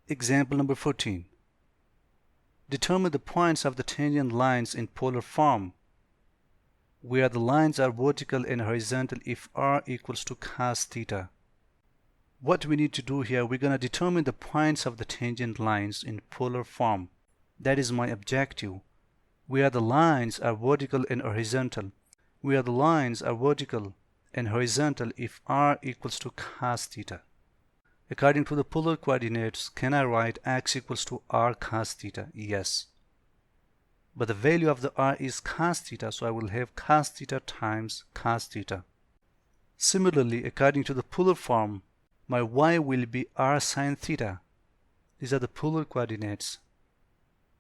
Example number 14. Determine the points of the tangent lines in polar form, where the lines are vertical and horizontal if r equals to cos theta. What we need to do here, we're going to determine the points of the tangent lines in polar form. That is my objective. Where the lines are vertical and horizontal. Where the lines are vertical and horizontal if r equals to cos theta. According to the polar coordinates, can I write x equals to r cos theta? Yes. But the value of the r is cos theta, so I will have cos theta times cos theta. Similarly, according to the polar form, my y will be r sin theta. These are the polar coordinates.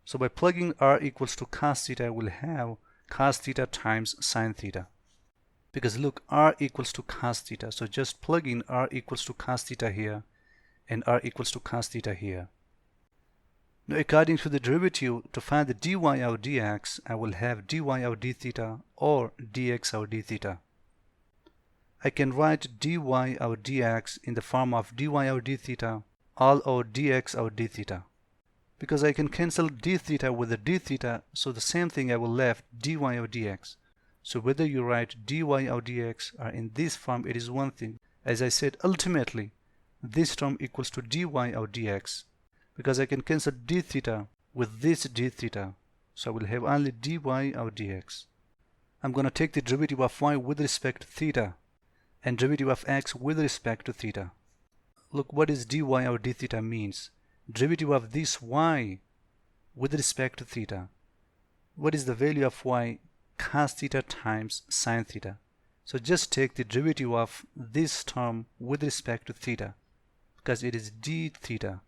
So by plugging r equals to cos theta, I will have cos theta times sin theta. Because look, r equals to cos theta. So just plug in r equals to cos theta here and r equals to cos theta here. Now according to the derivative, to find the dy of dx, I will have dy of d theta or dx of d theta. I can write dy of dx in the form of dy of d theta all over dx of d theta. Because I can cancel d theta with the d theta, so the same thing I will left dy of dx. So whether you write dy of dx or in this form, it is one thing. As I said, ultimately this term equals to dy of dx, because I can cancel d theta with this d theta, so I will have only dy of dx. I'm going to take the derivative of y with respect to theta and derivative of x with respect to theta. Look, what is dy of d theta means? Derivative of this y with respect to theta. What is the value of y? Cos theta times sin theta. So just take the derivative of this term with respect to theta, because it is d theta.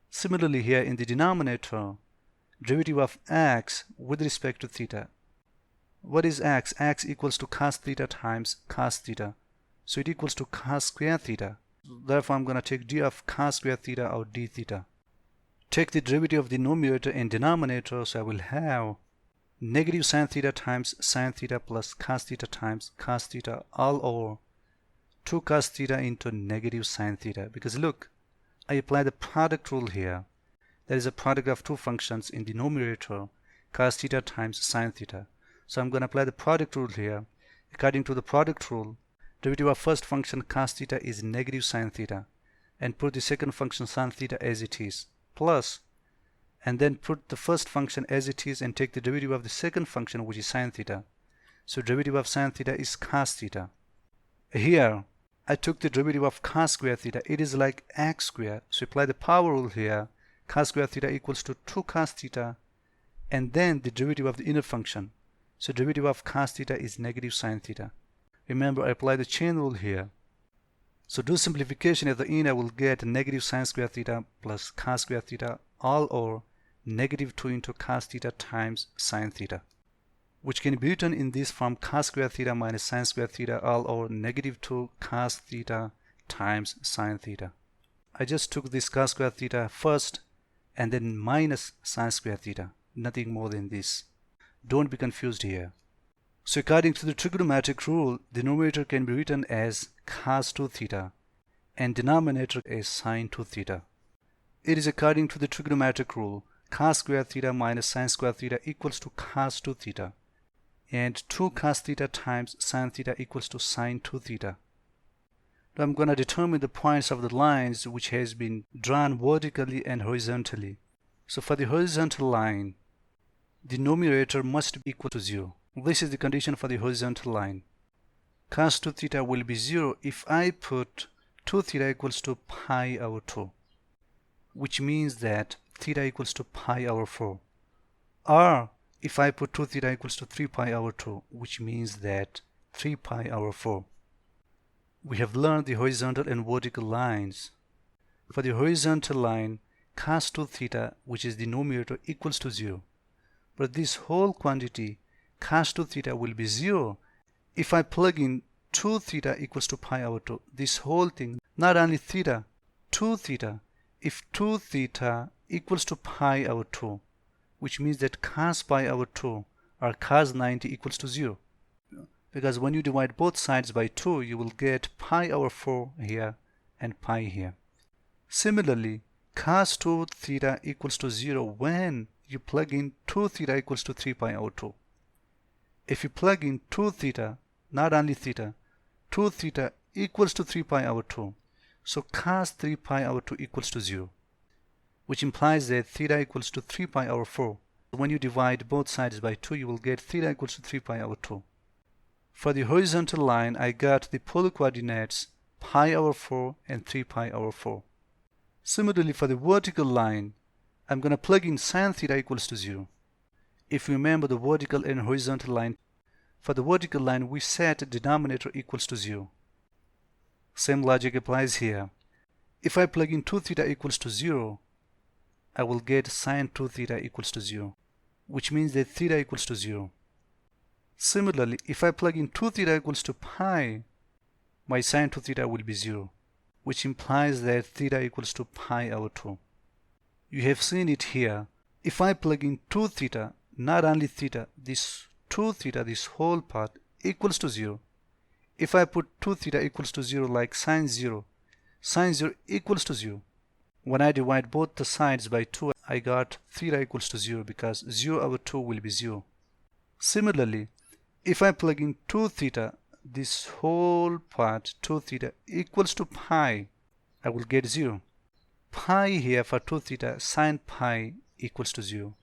Similarly here in the denominator, derivative of x with respect to theta. What is x? X equals to cos theta times cos theta. So it equals to cos square theta. Therefore I'm going to take d of cos square theta or d theta. Take the derivative of the numerator and denominator, so I will have negative sin theta times sin theta plus cos theta times cos theta all over 2 cos theta into negative sin theta. Because look, I apply the product rule here. There is a product of two functions in the numerator, cos theta times sin theta. So I'm going to apply the product rule here. According to the product rule, derivative of first function cos theta is negative sin theta, and put the second function sin theta as it is, plus, and then put the first function as it is and take the derivative of the second function, which is sin theta. So derivative of sin theta is cos theta. Here I took the derivative of cos square theta. It is like x squared. So apply the power rule here. Cos square theta equals to 2 cos theta, and then the derivative of the inner function. So derivative of cos theta is negative sin theta. Remember, I apply the chain rule here. So do simplification at the end, I will get negative sin square theta plus cos square theta all over negative 2 into cos theta times sin theta, which can be written in this form: cos square theta minus sin square theta all over negative 2 cos theta times sin theta. I just took this cos square theta first and then minus sin square theta, nothing more than this. Don't be confused here. So according to the trigonometric rule, the numerator can be written as cos 2 theta and denominator as sin 2 theta. It is according to the trigonometric rule, cos square theta minus sin square theta equals to cos 2 theta, and 2 cos theta times sin theta equals to sin 2 theta. Now I'm going to determine the points of the lines which has been drawn vertically and horizontally. So for the horizontal line, the numerator must be equal to 0. This is the condition for the horizontal line. Cos 2 theta will be 0 if I put 2 theta equals to pi over 2, which means that theta equals to pi over 4. Or if I put 2 theta equals to 3 pi over 2, which means that 3 pi over 4. We have learned the horizontal and vertical lines. For the horizontal line, cos 2 theta, which is the numerator, equals to 0. But this whole quantity, cos 2 theta, will be 0 if I plug in 2 theta equals to pi over 2. This whole thing, not only theta, 2 theta, if 2 theta equals to pi over 2, which means that cos pi over 2 or cos 90 equals to 0. Because when you divide both sides by 2, you will get pi over 4 here and pi here. Similarly, cos 2 theta equals to 0 when you plug in 2 theta equals to 3 pi over 2. If you plug in 2 theta, not only theta, 2 theta equals to 3 pi over 2. So cos 3 pi over 2 equals to 0, which implies that theta equals to 3 pi over 4. When you divide both sides by 2, you will get theta equals to 3 pi over 2. For the horizontal line, I got the polar coordinates pi over 4 and 3 pi over 4. Similarly, for the vertical line, I'm going to plug in sin theta equals to 0. If you remember the vertical and horizontal line, for the vertical line, we set denominator equals to 0. Same logic applies here. If I plug in 2 theta equals to 0, I will get sin 2 theta equals to 0, which means that theta equals to 0. Similarly, if I plug in 2 theta equals to pi, my sin 2 theta will be 0, which implies that theta equals to pi over 2. You have seen it here. If I plug in 2 theta, not only theta, this 2 theta, this whole part equals to 0. If I put 2 theta equals to 0 like sin 0 equals to 0. When I divide both the sides by 2, I got theta equals to 0 because 0 over 2 will be 0. Similarly, if I plug in 2 theta, this whole part 2 theta equals to pi, I will get 0. Pi here for 2 theta, sin pi equals to 0.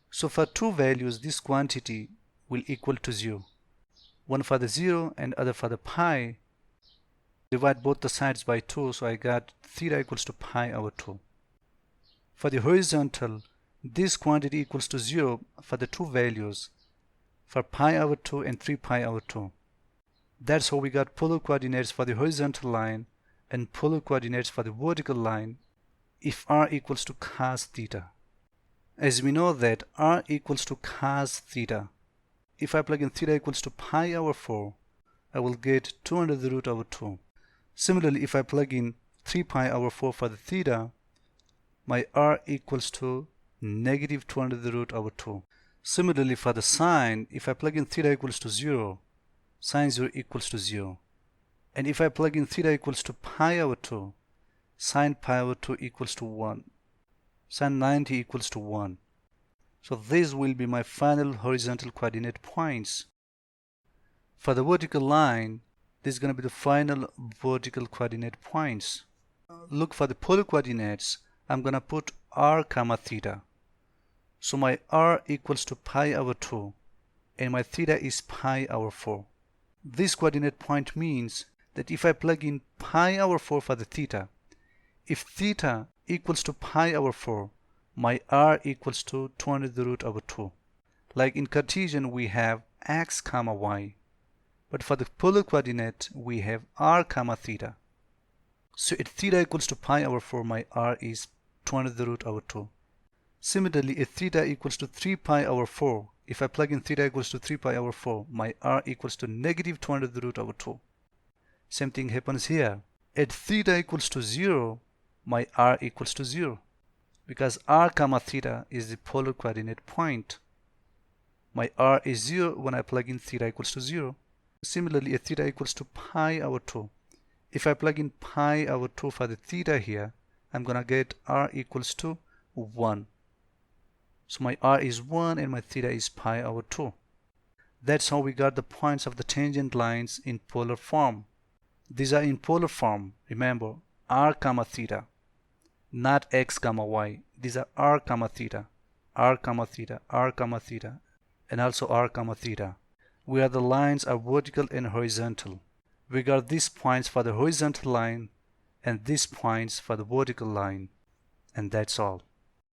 So for two values, this quantity will equal to 0. One for the 0 and other for the pi. Divide both the sides by 2, so I got theta equals to pi over 2. For the horizontal, this quantity equals to 0 for the two values, for pi over 2 and 3 pi over 2. That's how we got polar coordinates for the horizontal line and polar coordinates for the vertical line if r equals to cos theta. As we know that r equals to cos theta, if I plug in theta equals to pi over 4, I will get 2 under the root over 2. Similarly, if I plug in 3 pi over 4 for the theta, my r equals to negative 2 under the root over 2. Similarly, for the sine, if I plug in theta equals to 0, sin 0 equals to 0. And if I plug in theta equals to pi over 2, sin pi over 2 equals to 1. Sin 90 equals to 1. So these will be my final horizontal coordinate points. For the vertical line, this is going to be the final vertical coordinate points. Look, for the polar coordinates, I'm going to put r comma theta. So my r equals to pi over 2 and my theta is pi over 4. This coordinate point means that if I plug in pi over 4 for the theta, if theta equals to pi over 4, my r equals to 2 under the root over 2. Like in Cartesian, we have x comma y. But for the polar coordinate, we have r comma theta. So if theta equals to pi over 4, my r is 2 under the root over 2. Similarly, if theta equals to 3 pi over 4, if I plug in theta equals to 3 pi over 4, my r equals to negative 2 under the root over 2. Same thing happens here. At theta equals to 0, my r equals to 0. Because r comma theta is the polar coordinate point. My r is 0 when I plug in theta equals to 0. Similarly, at theta equals to pi over 2, if I plug in pi over 2 for the theta here, I'm going to get r equals to 1. So my r is 1 and my theta is pi over 2. That's how we got the points of the tangent lines in polar form. These are in polar form. Remember, r comma theta, not x comma y. These are r comma theta, r comma theta, r comma theta, and also r comma theta, where the lines are vertical and horizontal. We got these points for the horizontal line and these points for the vertical line. And that's all.